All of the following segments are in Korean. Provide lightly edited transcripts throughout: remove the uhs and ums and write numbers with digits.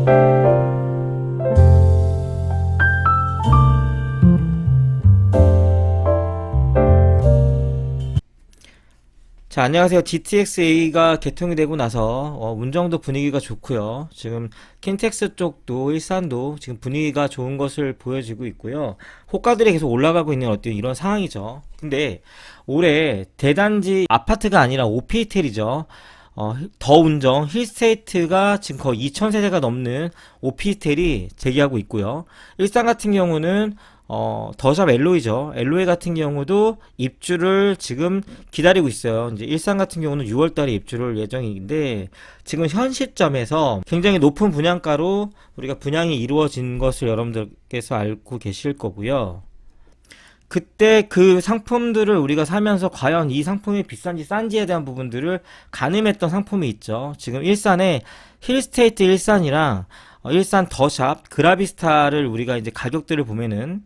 자, 안녕하세요. GTX-A가 개통이 되고 나서 운정도 분위기가 좋고요. 지금 킨텍스 쪽도 일산도 지금 분위기가 좋은 것을 보여지고 있고요. 호가들이 계속 올라가고 있는 어떤 이런 상황이죠. 근데 올해 대단지 아파트가 아니라 오피스텔이죠. 더 운정 힐스테이트가 지금 거의 2000세대가 넘는 오피스텔이 재개하고 있고요. 일산 같은 경우는 더샵 엘로이죠. 엘로이 같은 경우도 입주를 지금 기다리고 있어요. 이제 일산 같은 경우는 6월달에 입주를 예정인데, 지금 현 시점에서 굉장히 높은 분양가로 우리가 분양이 이루어진 것을 여러분들께서 알고 계실 거고요. 그때 그 상품들을 우리가 사면서 과연 이 상품이 비싼지 싼지에 대한 부분들을 가늠했던 상품이 있죠. 지금 일산에 힐스테이트 일산이랑 일산 더샵 그라비스타를 우리가 이제 가격들을 보면은,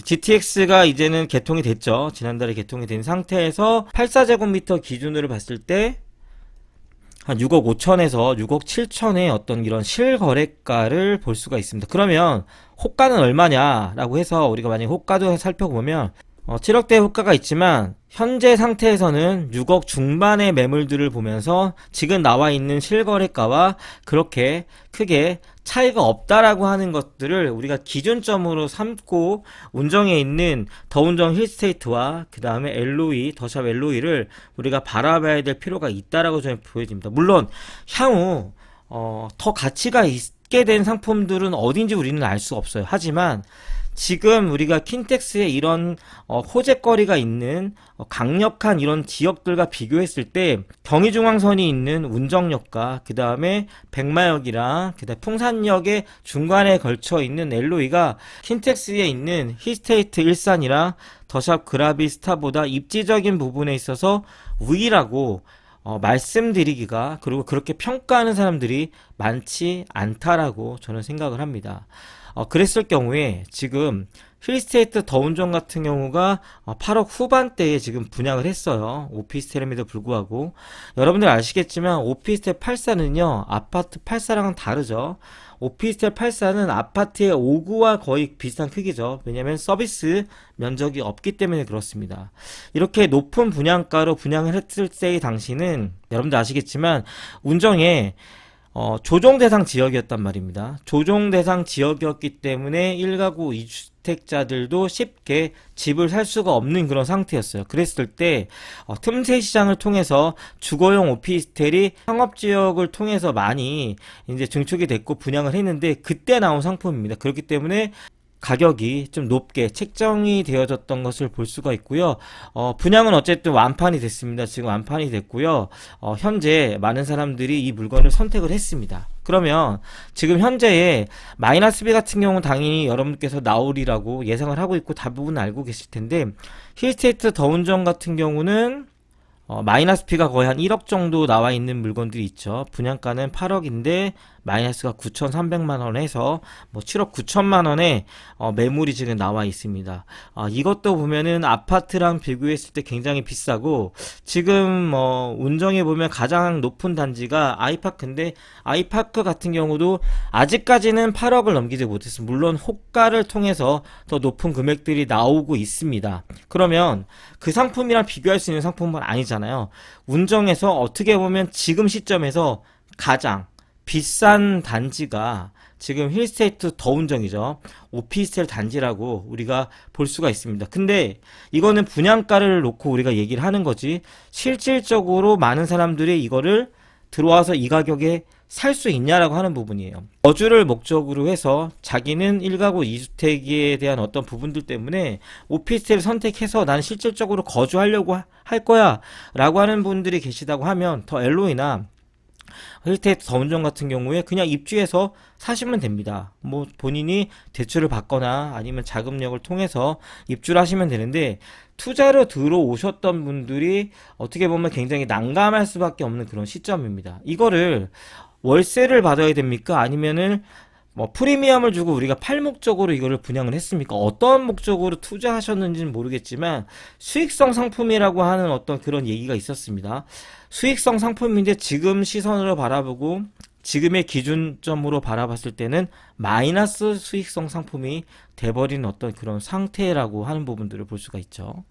GTX가 이제는 개통이 됐죠. 지난달에 개통이 된 상태에서 84제곱미터 기준으로 봤을 때 한 6억 5천에서 6억 7천의 어떤 이런 실거래가를 볼 수가 있습니다. 그러면 호가는 얼마냐라고 해서 우리가 만약에 호가도 살펴보면 7억대 호가가 있지만 현재 상태에서는 6억 중반의 매물들을 보면서 지금 나와 있는 실거래가와 그렇게 크게 차이가 없다라고 하는 것들을 우리가 기준점으로 삼고 운정에 있는 더운정 힐스테이트와 그 다음에 엘로이, 더샵 엘로이를 우리가 바라봐야 될 필요가 있다라고 저는 보여집니다. 물론 향후 더 가치가 있게 된 상품들은 어딘지 우리는 알 수 없어요. 하지만 지금 우리가 킨텍스의 이런 호재거리가 있는 강력한 이런 지역들과 비교했을 때 경의중앙선이 있는 운정역과 그 다음에 백마역이랑 그 다음에 풍산역의 중간에 걸쳐 있는 엘로이가 킨텍스에 있는 힐스테이트 일산이랑 더샵 그라비스타보다 입지적인 부분에 있어서 우위라고 말씀드리기가, 그리고 그렇게 평가하는 사람들이 많지 않다라고 저는 생각을 합니다. 그랬을 경우에 지금 힐스테이트 더운정 같은 경우가 8억 후반대에 지금 분양을 했어요. 오피스텔임에도 불구하고. 여러분들 아시겠지만 오피스텔 84는요 아파트 84랑은 다르죠. 오피스텔 84는 아파트의 5구와 거의 비슷한 크기죠. 왜냐하면 서비스 면적이 없기 때문에 그렇습니다. 이렇게 높은 분양가로 분양을 했을 때의 당시는 여러분들 아시겠지만 운정에 조정 대상 지역이었단 말입니다. 조정 대상 지역이었기 때문에 1가구 2주택자들도 쉽게 집을 살 수가 없는 그런 상태였어요. 그랬을 때 틈새 시장을 통해서 주거용 오피스텔이 상업지역을 통해서 많이 이제 증축이 됐고 분양을 했는데, 그때 나온 상품입니다. 그렇기 때문에 가격이 좀 높게 책정이 되어졌던 것을 볼 수가 있고요. 분양은 어쨌든 완판이 됐습니다. 지금 완판이 됐고요. 현재 많은 사람들이 이 물건을 선택을 했습니다. 그러면 지금 현재의 마이너스 B 같은 경우는 당연히 여러분께서 나오리라고 예상을 하고 있고 대부분 알고 계실 텐데, 힐스테이트 더운정 같은 경우는 마이너스 P가 거의 한 1억 정도 나와 있는 물건들이 있죠. 분양가는 8억인데 마이너스가 9,300만원 해서 뭐 7억 9천만원에 매물이 지금 나와 있습니다. 이것도 보면은 아파트랑 비교했을 때 굉장히 비싸고, 지금 운정에 보면 가장 높은 단지가 아이파크인데, 아이파크 같은 경우도 아직까지는 8억을 넘기지 못했습니다. 물론 호가를 통해서 더 높은 금액들이 나오고 있습니다. 그러면 그 상품이랑 비교할 수 있는 상품은 아니잖아요. 운정에서 어떻게 보면 지금 시점에서 가장 비싼 단지가 지금 힐스테이트 더운정이죠. 오피스텔 단지라고 우리가 볼 수가 있습니다. 근데 이거는 분양가를 놓고 우리가 얘기를 하는 거지, 실질적으로 많은 사람들이 이거를 들어와서 이 가격에 살 수 있냐라고 하는 부분이에요. 거주를 목적으로 해서 자기는 1가구 2주택에 대한 어떤 부분들 때문에 오피스텔을 선택해서 난 실질적으로 거주하려고 할 거야 라고 하는 분들이 계시다고 하면 더 엘로이나 힐스테이트 더운정 같은 경우에 그냥 입주해서 사시면 됩니다. 뭐 본인이 대출을 받거나 아니면 자금력을 통해서 입주를 하시면 되는데, 투자로 들어오셨던 분들이 어떻게 보면 굉장히 난감할 수밖에 없는 그런 시점입니다. 이거를 월세를 받아야 됩니까? 아니면은 뭐 프리미엄을 주고 우리가 팔 목적으로 이거를 분양을 했습니까? 어떤 목적으로 투자하셨는지는 모르겠지만 수익성 상품이라고 하는 어떤 그런 얘기가 있었습니다. 수익성 상품인데 지금 시선으로 바라보고 지금의 기준점으로 바라봤을 때는 마이너스 수익성 상품이 돼버린 어떤 그런 상태라고 하는 부분들을 볼 수가 있죠.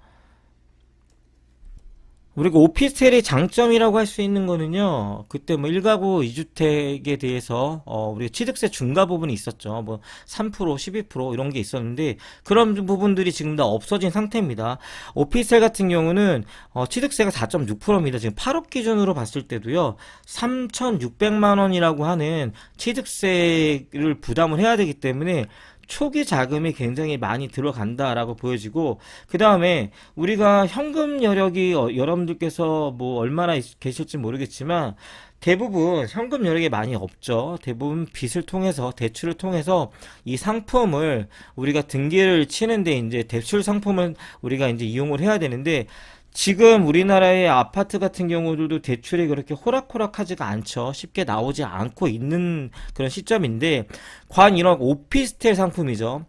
우리가 오피스텔의 장점이라고 할 수 있는 거는요, 그때 뭐 1가구 2주택에 대해서, 우리가 취득세 중과 부분이 있었죠. 뭐 3%, 12% 이런 게 있었는데, 그런 부분들이 지금 다 없어진 상태입니다. 오피스텔 같은 경우는, 취득세가 4.6%입니다. 지금 8억 기준으로 봤을 때도요, 3,600만 원이라고 하는 취득세를 부담을 해야 되기 때문에, 초기 자금이 굉장히 많이 들어간다라고 보여지고, 그 다음에 우리가 현금 여력이 여러분들께서 뭐 얼마나 계실지 모르겠지만 대부분 현금 여력이 많이 없죠. 대부분 빚을 통해서, 대출을 통해서 이 상품을 우리가 등기를 치는데, 이제 대출 상품을 우리가 이제 이용을 해야 되는데, 지금 우리나라의 아파트 같은 경우들도 대출이 그렇게 호락호락하지가 않죠. 쉽게 나오지 않고 있는 그런 시점인데, 과연 이런 오피스텔 상품이죠.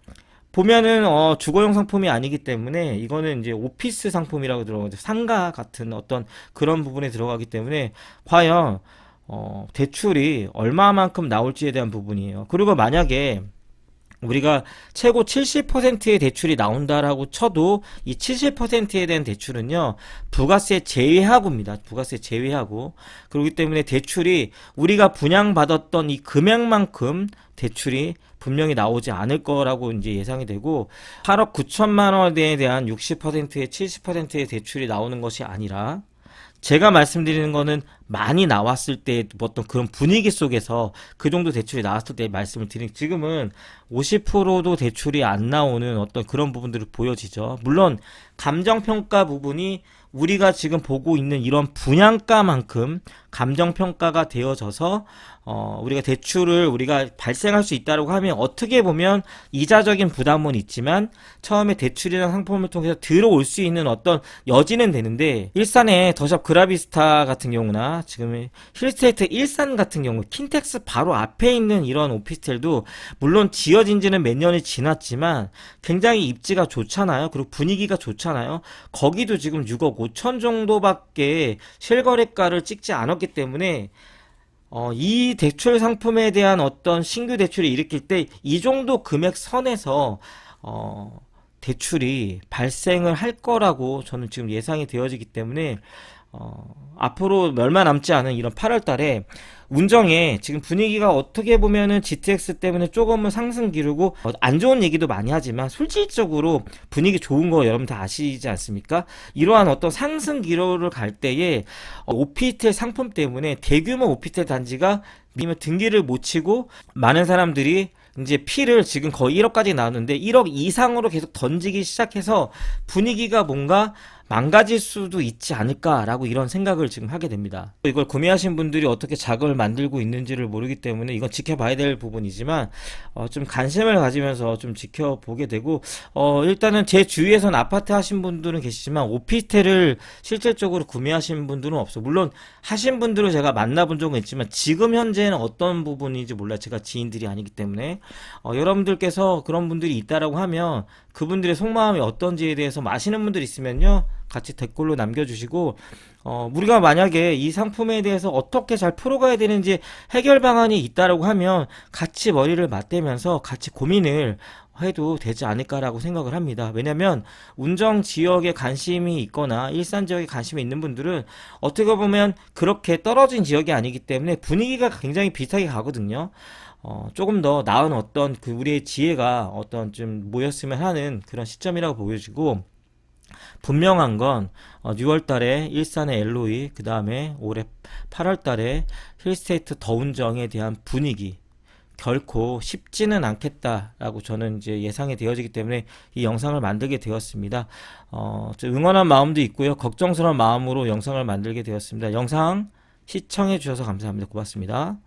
보면은 주거용 상품이 아니기 때문에 이거는 이제 오피스 상품이라고 들어가죠. 상가 같은 어떤 그런 부분에 들어가기 때문에 과연 대출이 얼마만큼 나올지에 대한 부분이에요. 그리고 만약에 우리가 최고 70%의 대출이 나온다라고 쳐도 이 70%에 대한 대출은요, 부가세 제외하고입니다. 부가세 제외하고. 그렇기 때문에 대출이 우리가 분양받았던 이 금액만큼 대출이 분명히 나오지 않을 거라고 이제 예상이 되고, 8억 9천만 원에 대한 60%의 70%의 대출이 나오는 것이 아니라, 제가 말씀드리는 거는 많이 나왔을 때 어떤 그런 분위기 속에서 그 정도 대출이 나왔을 때 말씀을 드린, 지금은 50%도 대출이 안 나오는 어떤 그런 부분들을 보여지죠. 물론 감정평가 부분이 우리가 지금 보고 있는 이런 분양가만큼 감정평가가 되어져서 우리가 대출을 우리가 발생할 수 있다고 하면 어떻게 보면 이자적인 부담은 있지만 처음에 대출이라는 상품을 통해서 들어올 수 있는 어떤 여지는 되는데, 일산의 더샵 그라비스타 같은 경우나 지금 힐스테이트 일산 같은 경우 킨텍스 바로 앞에 있는 이런 오피스텔도 물론 지어진 지는 몇 년이 지났지만 굉장히 입지가 좋잖아요. 그리고 분위기가 좋잖아요. 거기도 지금 6억 5천 정도밖에 실거래가를 찍지 않았기 때문에 이 대출 상품에 대한 어떤 신규 대출을 일으킬 때 이 정도 금액 선에서 대출이 발생을 할 거라고 저는 지금 예상이 되어지기 때문에 앞으로 얼마 남지 않은 이런 8월 달에 운정에 지금 분위기가 어떻게 보면은 GTX 때문에 조금은 상승 기르고 안 좋은 얘기도 많이 하지만 솔질적으로 분위기 좋은 거 여러분 다 아시지 않습니까? 이러한 어떤 상승 기로를 갈 때에 오피스텔 상품 때문에 대규모 오피스텔 단지가 등기를 못 치고 많은 사람들이 이제 피를 지금 거의 1억까지 나왔는데 1억 이상으로 계속 던지기 시작해서 분위기가 뭔가 망가질 수도 있지 않을까라고 이런 생각을 지금 하게 됩니다. 이걸 구매하신 분들이 어떻게 자금을 만들고 있는지를 모르기 때문에 이건 지켜봐야 될 부분이지만 좀 관심을 가지면서 좀 지켜보게 되고, 일단은 제 주위에선 아파트 하신 분들은 계시지만 오피스텔을 실질적으로 구매하신 분들은 없어. 물론 하신 분들은 제가 만나본 적은 있지만 지금 현재는 어떤 부분인지 몰라요. 제가 지인들이 아니기 때문에. 여러분들께서 그런 분들이 있다라고 하면 그분들의 속마음이 어떤지에 대해서 아시는 분들 있으면요, 같이 댓글로 남겨주시고, 우리가 만약에 이 상품에 대해서 어떻게 잘 풀어가야 되는지 해결 방안이 있다라고 하면 같이 머리를 맞대면서 같이 고민을 해도 되지 않을까라고 생각을 합니다. 왜냐면 운정 지역에 관심이 있거나 일산 지역에 관심이 있는 분들은 어떻게 보면 그렇게 떨어진 지역이 아니기 때문에 분위기가 굉장히 비슷하게 가거든요. 조금 더 나은 어떤 그 우리의 지혜가 어떤 좀 모였으면 하는 그런 시점이라고 보여지고, 분명한 건 6월 달에 일산의 LOE, 그 다음에 올해 8월 달에 힐스테이트 더운정에 대한 분위기 결코 쉽지는 않겠다라고 저는 이제 예상이 되어지기 때문에 이 영상을 만들게 되었습니다. 응원한 마음도 있고요, 걱정스러운 마음으로 영상을 만들게 되었습니다. 영상 시청해 주셔서 감사합니다. 고맙습니다.